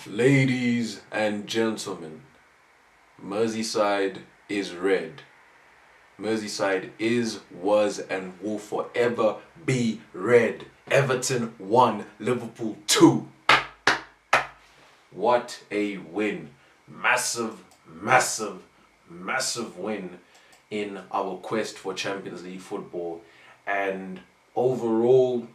Ladies and gentlemen, Merseyside is red. Merseyside is, was, and will forever be red. Everton 1, Liverpool 2. What a win. Massive, massive, massive win in our quest for Champions League football. And overall,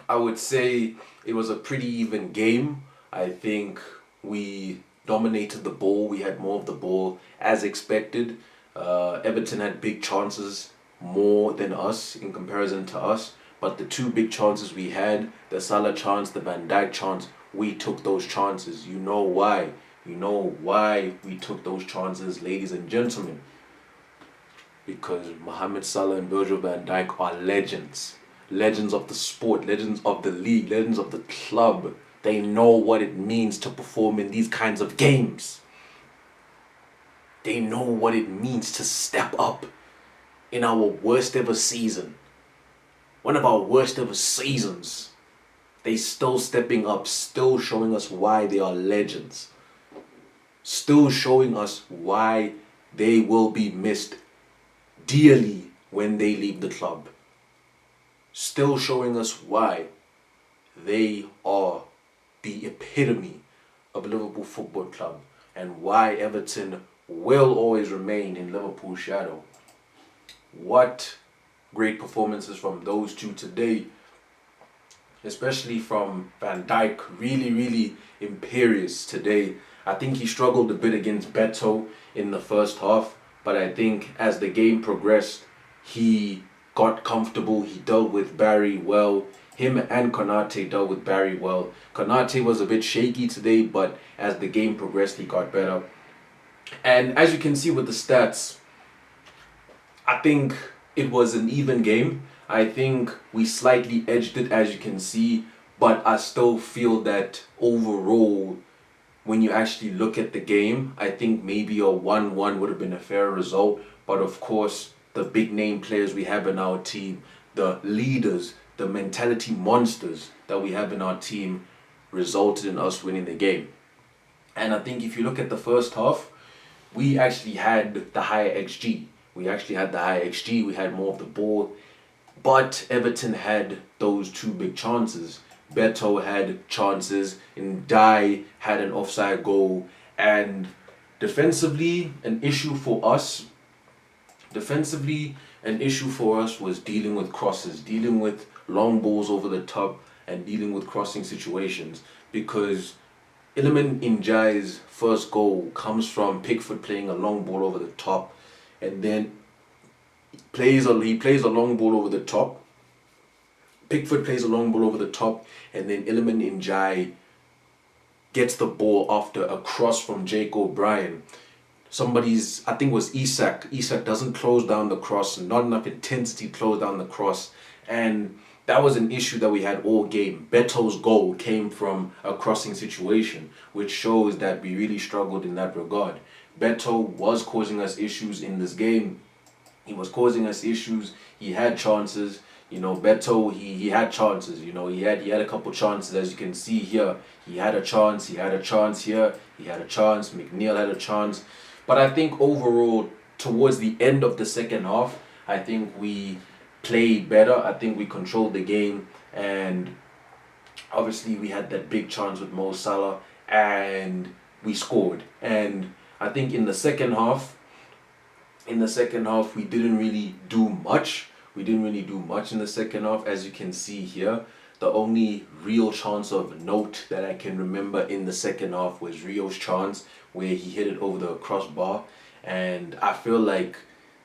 I would say it was a pretty even game. I think we dominated the ball. We had more of the ball as expected. Everton had big chances, more than us in comparison to us. But the two big chances we had, the Salah chance, the Van Dijk chance, we took those chances. You know why. You know why we took those chances, ladies and gentlemen. Because Mohamed Salah and Virgil van Dijk are legends. Legends of the sport, legends of the league, legends of the club. They know what it means to perform in these kinds of games. They know what it means to step up in our worst ever season. One of our worst ever seasons. They still stepping up, still showing us why they are legends. Still showing us why they will be missed dearly when they leave the club. Still showing us why they are the epitome of Liverpool Football Club and why Everton will always remain in Liverpool's shadow. What great performances from those two today, especially from Van Dijk. Really, really imperious today. I think he struggled a bit against Beto in the first half, but I think as the game progressed, he got comfortable. He dealt with Barry well. Him and Konate dealt with Barry well. Konate was a bit shaky today, but as the game progressed, he got better. And as you can see with the stats, I think it was an even game. I think we slightly edged it, as you can see, but I still feel that overall, when you actually look at the game, I think maybe a 1-1 would have been a fair result. But of course, the big name players we have in our team, the leaders, the mentality monsters that we have in our team resulted in us winning the game. And I think if you look at the first half, we actually had the higher XG. We had more of the ball. But Everton had those two big chances. Beto had chances, and Dai had an offside goal. And defensively, an issue for us was dealing with crosses, dealing with long balls over the top, and dealing with crossing situations. Because Iliman Njai's first goal comes from Pickford playing a long ball over the top, and then he plays a long ball over the top. Pickford plays a long ball over the top, and then Iliman Njai gets the ball after a cross from Jake O'Brien. I think it was Isak. Isak doesn't close down the cross, not enough intensity to close down the cross, and that was an issue that we had all game. Beto's goal came from a crossing situation, which shows that we really struggled in that regard. Beto was causing us issues in this game. He was causing us issues. He had chances. Beto, he had chances. He had a couple chances, as you can see here. He had a chance here. He had a chance. McNeil had a chance. But I think overall, towards the end of the second half, I think we played better. I think we controlled the game. And obviously, we had that big chance with Mo Salah. And we scored. And I think in the second half, we didn't really do much. In the second half, as you can see here. The only real chance of note that I can remember in the second half was Rio's chance where he hit it over the crossbar. And I feel like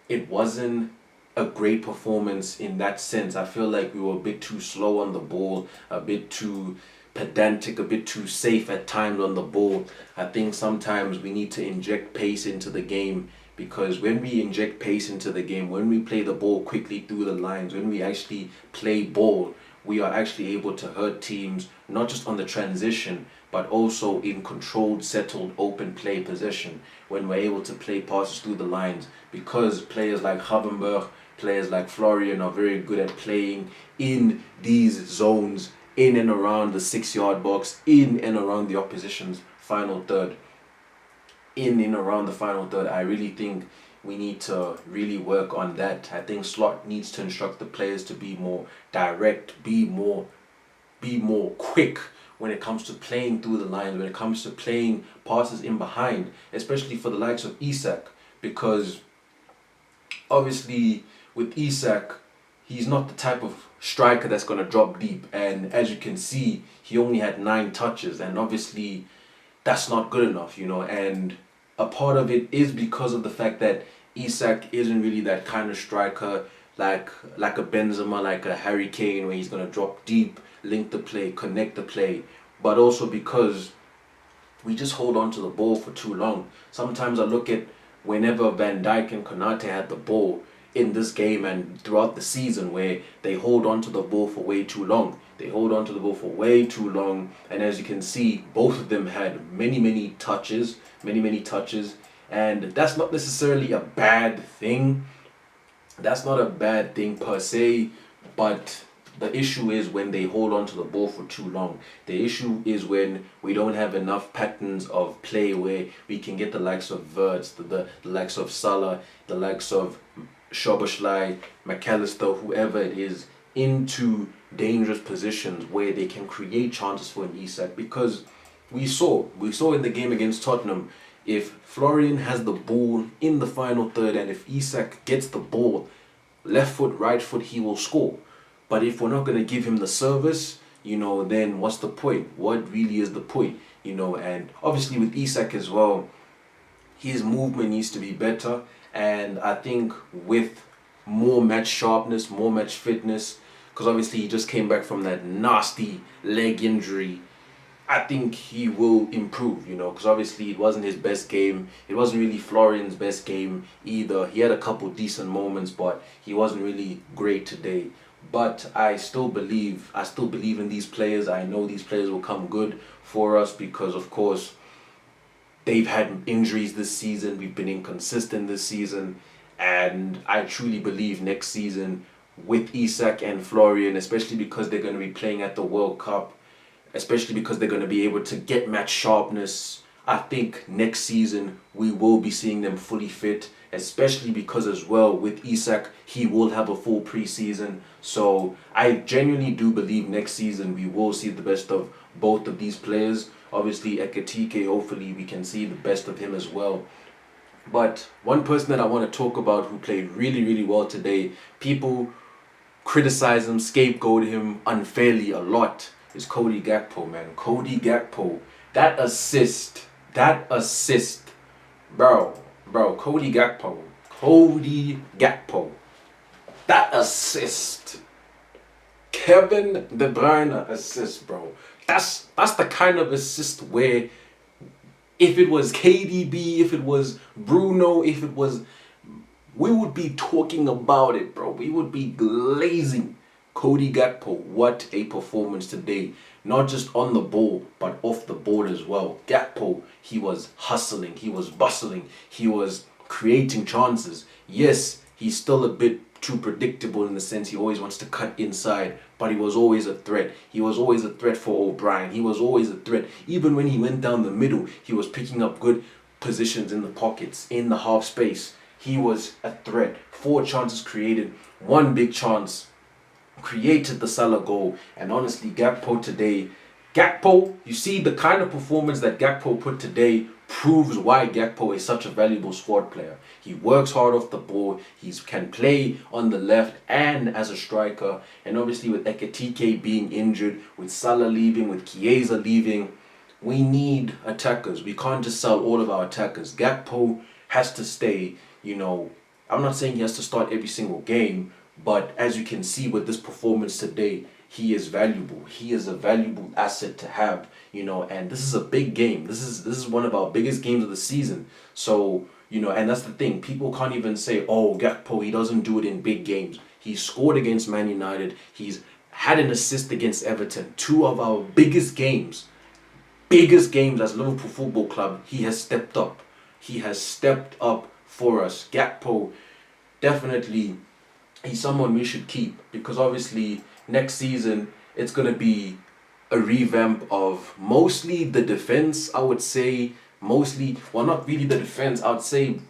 it wasn't a great performance in that sense. I feel like we were a bit too slow on the ball, a bit too pedantic, a bit too safe at times on the ball. I think sometimes we need to inject pace into the game. Because when we inject pace into the game, when we play the ball quickly through the lines, when we actually play ball, we are actually able to hurt teams, not just on the transition, but also in controlled, settled, open play possession, when we're able to play passes through the lines. Because players like Havenberg, players like Florian are very good at playing in these zones in and around the 6 yard box, in and around the opposition's final third, in and around the final third. I really think we need to really work on that. I think Slot needs to instruct the players to be more direct, be more quick when it comes to playing through the lines, when it comes to playing passes in behind, especially for the likes of Isak, because obviously with Isak, he's not the type of striker that's going to drop deep, and as you can see, he only had 9 touches, and obviously that's not good enough, and a part of it is because of the fact that Isak isn't really that kind of striker like a Benzema, like a Harry Kane, where he's going to drop deep, link the play, connect the play, but also because we just hold on to the ball for too long. Sometimes I look at whenever Van Dijk and Konate had the ball in this game and throughout the season, where they hold on to the ball for way too long. They hold on to the ball for way too long, and as you can see, both of them had many touches, and that's not necessarily a bad thing. That's not a bad thing per se, but the issue is when they hold on to the ball for too long. The issue is when we don't have enough patterns of play where we can get the likes of Verts, the likes of Salah, the likes of Szoboszlai, McAllister, whoever it is, into dangerous positions where they can create chances for an Isak. Because we saw in the game against Tottenham, if Florian has the ball in the final third and if Isak gets the ball, left foot, right foot, he will score. But if we're not going to give him the service, then what's the point? What really is the point? And obviously with Isak as well, his movement needs to be better. And I think with more match sharpness, more match fitness, because obviously he just came back from that nasty leg injury, I think he will improve, because obviously it wasn't his best game. It wasn't really Florian's best game either. He had a couple decent moments, but he wasn't really great today. But I still believe in these players. I know these players will come good for us because, of course, they've had injuries this season. We've been inconsistent this season. And I truly believe next season with Isak and Florian, especially because they're going to be playing at the World Cup, especially because they're going to be able to get match sharpness, I think next season we will be seeing them fully fit, especially because as well with Isak, he will have a full preseason. So I genuinely do believe next season we will see the best of both of these players. Obviously Ekitike, hopefully we can see the best of him as well. But one person that I want to talk about who played really well today, people criticize him, scapegoat him unfairly a lot, is Cody Gakpo, man. Cody Gakpo. That assist. Bro, Cody Gakpo. That assist. Kevin De Bruyne assist, bro. That's the kind of assist where if it was KDB, if it was Bruno, we would be talking about it, bro. We would be glazing. Cody Gakpo, what a performance today. Not just on the ball, but off the ball as well. Gakpo, he was hustling, he was bustling, he was creating chances. Yes, he's still a bit too predictable in the sense he always wants to cut inside, but he was always a threat. He was always a threat for O'Brien. He was always a threat. Even when he went down the middle, he was picking up good positions in the pockets, in the half space. He was a threat. 4 chances created, 1 big chance created the Salah goal. And honestly, Gakpo today, you see the kind of performance that Gakpo put today proves why Gakpo is such a valuable squad player. He works hard off the ball, he can play on the left and as a striker, and obviously with Ekitike being injured, with Salah leaving, with Chiesa leaving, we need attackers. We can't just sell all of our attackers. Gakpo has to stay, I'm not saying he has to start every single game, but as you can see with this performance today, he is valuable. He is a valuable asset to have, and this is a big game. This is one of our biggest games of the season. So, and that's the thing. People can't even say, oh, Gakpo, he doesn't do it in big games. He scored against Man United. He's had an assist against Everton. 2 of our biggest games as Liverpool Football Club, he has stepped up. He has stepped up for us. Gakpo, definitely, he's someone we should keep because obviously next season it's going to be a revamp of mostly the defense, I would say. Mostly, well, not really the defense. I would say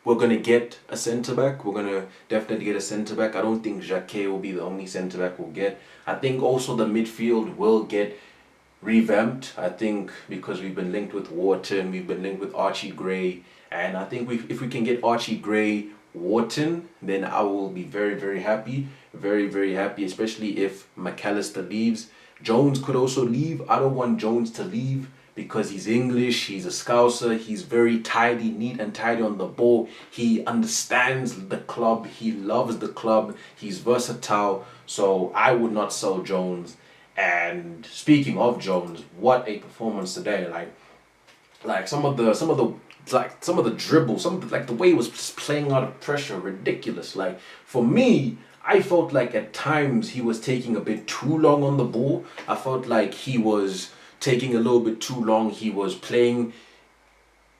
we're going to get a centre back. We're going to definitely get a centre back. I don't think Jacquet will be the only centre back we'll get. I think also the midfield will get revamped. I think because we've been linked with Wharton, we've been linked with Archie Gray, and I think if we can get Archie Gray, Wharton, then I will be very, very happy. Very, very happy, especially if McAllister leaves. Jones could also leave. I don't want Jones to leave because he's English, he's a Scouser, he's very tidy, neat and tidy on the ball. He understands the club, he loves the club, he's versatile. So I would not sell Jones. And speaking of Jones, what a performance today! Like some of the dribbles, like the way he was playing out of pressure, ridiculous. Like for me, I felt like at times he was taking a bit too long on the ball. I felt like he was taking a little bit too long. He was playing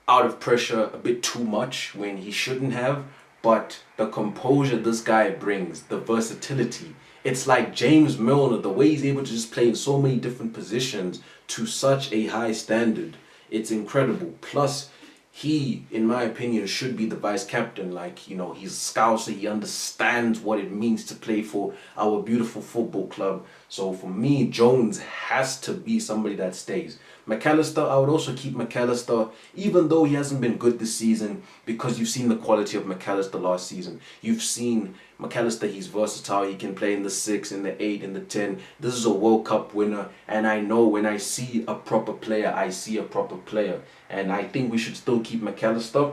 out of pressure a bit too much when he shouldn't have. But the composure this guy brings, the versatility, it's like James Milner, the way he's able to just play in so many different positions to such a high standard. It's incredible. Plus, he, in my opinion, should be the vice captain. Like, you know, he's a Scouser. He understands what it means to play for our beautiful football club. So for me, Jones has to be somebody that stays. McAllister, I would also keep McAllister, even though he hasn't been good this season, because you've seen the quality of McAllister last season. You've seen McAllister, he's versatile. He can play in the 6, in the 8, in the 10. This is a World Cup winner, and I know when I see a proper player, I see a proper player. And I think we should still keep McAllister.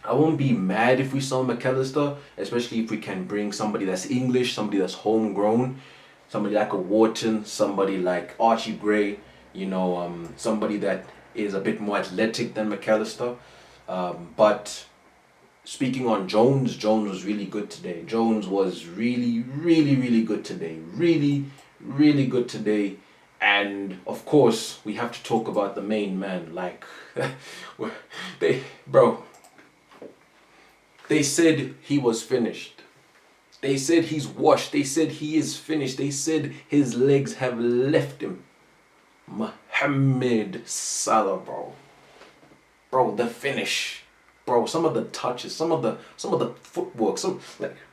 I won't be mad if we sell McAllister, especially if we can bring somebody that's English, somebody that's homegrown, somebody like a Wharton, somebody like Archie Gray, you know, somebody that is a bit more athletic than McAllister. But speaking on Jones, Jones was really good today. Jones was really, really, really good today. Really, really good today. And of course, we have to talk about the main man. Like, they said he was finished. They said he's washed. They said he is finished. They said his legs have left him. Mohamed Salah, bro. Bro, the finish. Bro, some of the touches, some of the footwork,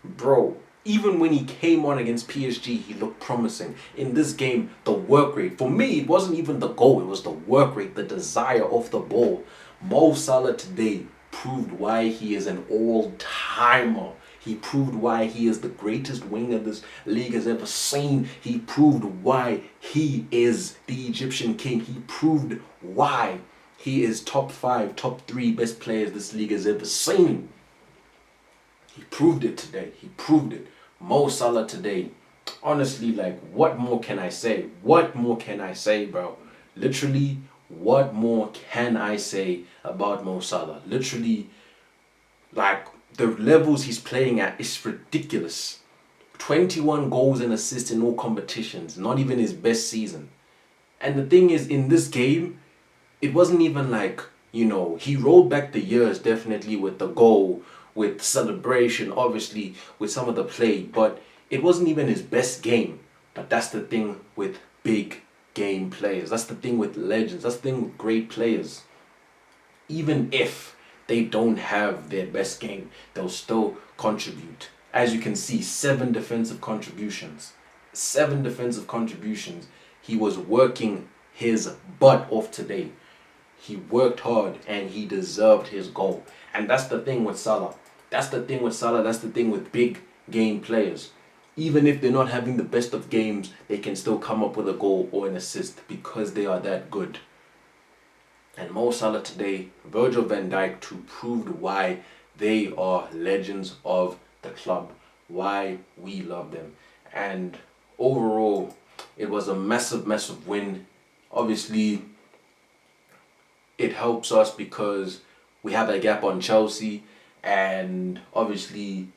bro. Even when he came on against PSG, he looked promising. In this game, the work rate, for me, it wasn't even the goal, it was the work rate, the desire of the ball. Mo Salah today proved why he is an all-timer. He proved why he is the greatest winger this league has ever seen. He proved why he is the Egyptian king. He proved why he is top 5, top 3 best players this league has ever seen. He proved it today. He proved it. Mo Salah today. Honestly, like, what more can I say? What more can I say, bro? Literally, what more can I say about Mo Salah? Literally, like, the levels he's playing at is ridiculous. 21 goals and assists in all competitions. Not even his best season. And the thing is, in this game, it wasn't even like, you know, he rolled back the years definitely with the goal, with celebration, obviously, with some of the play, but it wasn't even his best game. But that's the thing with big game players. That's the thing with legends. That's the thing with great players. Even if they don't have their best game, they'll still contribute. As you can see, 7 defensive contributions. 7 defensive contributions. He was working his butt off today. He worked hard and he deserved his goal. And that's the thing with Salah. That's the thing with Salah. That's the thing with big game players. Even if they're not having the best of games, they can still come up with a goal or an assist because they are that good. And Mo Salah today, Virgil van Dijk too, proved why they are legends of the club, why we love them. And overall, it was a massive, massive win. Obviously, it helps us because we have a gap on Chelsea, and obviously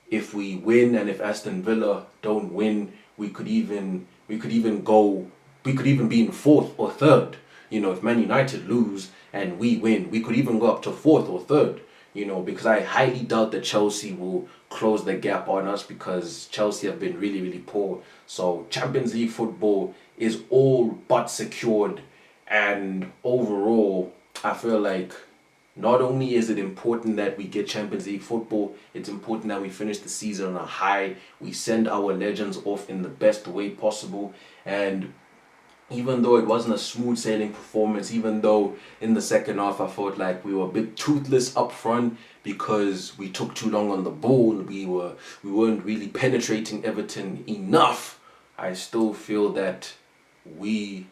if we win and if Aston Villa don't win, we could even be in 4th or 3rd. You know, if Man United lose and we win, we could even go up to 4th or 3rd. You know, because I highly doubt that Chelsea will close the gap on us because Chelsea have been really, really poor. So Champions League football is all but secured. And overall, I feel like not only is it important that we get Champions League football, it's important that we finish the season on a high. We send our legends off in the best way possible. And even though it wasn't a smooth sailing performance, even though in the second half I felt like we were a bit toothless up front because we took too long on the ball, we weren't really penetrating Everton enough, I still feel that we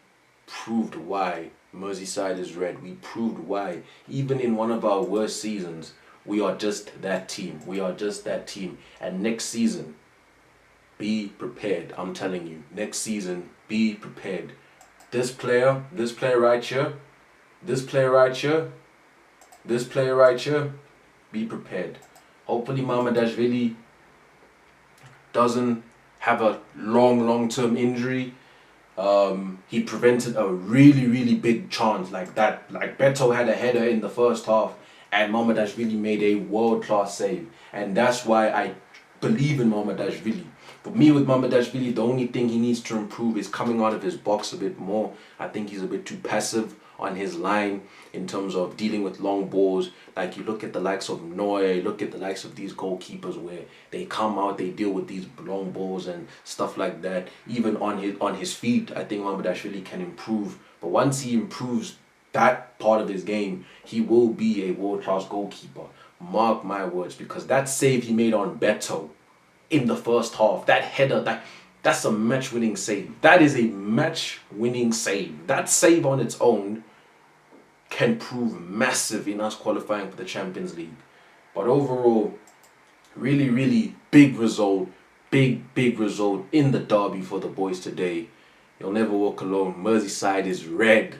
proved why Merseyside is red. We proved why, even in one of our worst seasons, we are just that team. We are just that team. And next season, be prepared. I'm telling you, next season, be prepared. This player right here, this player right here, this player right here, be prepared. Hopefully Mamadashvili doesn't have a long-term injury. He prevented a really big chance like that. Like Beto had a header in the first half and Mamadashvili made a world-class save. And that's why I believe in Mamadashvili. For me, with Mamadashvili, the only thing he needs to improve is coming out of his box a bit more. I think he's a bit too passive on his line in terms of dealing with long balls. Like you look at the likes of Neuer, look at the likes of these goalkeepers where they come out, they deal with these long balls and stuff like that. Even on his feet, I think Mamadashvili can improve. But once he improves that part of his game, he will be a world-class goalkeeper. Mark my words, because that save he made on Beto in the first half, that header, that's a match-winning save. That is a match-winning save. That save on its own can prove massive in us qualifying for the Champions League. But overall, really big result, big result in the derby for the boys today. You'll never walk alone. Merseyside is red.